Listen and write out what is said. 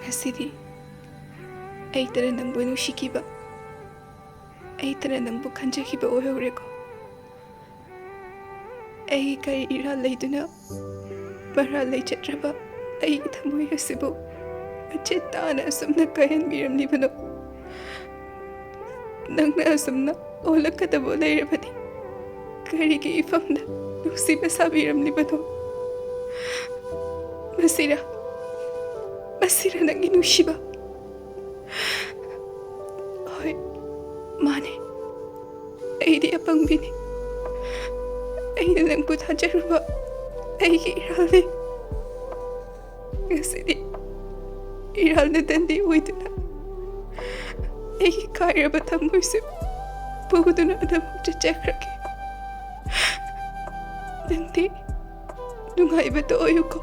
ꯉꯁꯤꯗꯤ ꯑꯩꯇꯅ ꯅꯪꯕꯨ ꯅꯨꯡꯁꯤꯈꯤꯕ, ꯑꯩꯇꯅ ꯅꯪꯕꯨ ꯈꯟꯖꯈꯤꯕ ꯑꯣꯏꯍꯧꯔꯦꯀꯣ꯫ ꯑꯩꯒꯤ ꯀꯔꯤ ꯏꯔꯥꯜ ꯂꯩꯗꯨꯅ ꯃꯔꯥꯜ ꯂꯩꯖꯗ꯭ꯔꯕ ꯑꯩꯒꯤ ꯊꯃꯣꯏ ꯑꯁꯤꯕꯨ ꯃꯆꯦꯠ ꯇꯥꯅ ꯑꯁꯨꯝꯅ ꯀꯥꯏꯍꯟꯕꯤꯔꯝꯂꯤꯕꯅꯣ? ꯅꯪꯅ ꯑꯁꯨꯝꯅ ꯑꯣꯜꯂꯛꯀꯗꯕ ꯂꯩꯔꯕꯗꯤ ꯀꯔꯤꯒꯤ ꯏꯐꯝꯗ ꯅꯨꯡꯁꯤꯕ ꯁꯥꯕꯤꯔꯝꯂꯤꯕꯅꯣ? ꯃꯁꯤꯔ ꯅꯪꯒꯤ ꯅꯨꯡꯁꯤꯕ? ꯍꯣꯏ, ꯃꯥꯅꯦ, ꯑꯩꯗꯤ ꯑꯄꯪꯕꯤꯅꯤ. ꯑꯩꯅ ꯅꯪꯕꯨ ꯊꯥꯖꯔꯨꯕ ꯑꯩꯒꯤ ꯏꯔꯥꯜꯅꯤ. ꯉꯁꯤꯗꯤ ꯏꯔꯥꯜꯅ ꯗꯟꯗꯤ ꯑꯣꯏꯗꯨꯅ ꯑꯩꯒꯤ ꯀꯥꯏꯔꯕ ꯊꯃꯣꯏꯁꯨ ꯄꯨꯗꯨꯅ ꯑꯗꯨꯃꯛ ꯆꯠꯆꯈ꯭ꯔꯒꯦ. ꯅꯪꯗꯤ ꯅꯨꯡꯉꯥꯏꯕꯇ ꯑꯣꯏꯌꯨꯀꯣ.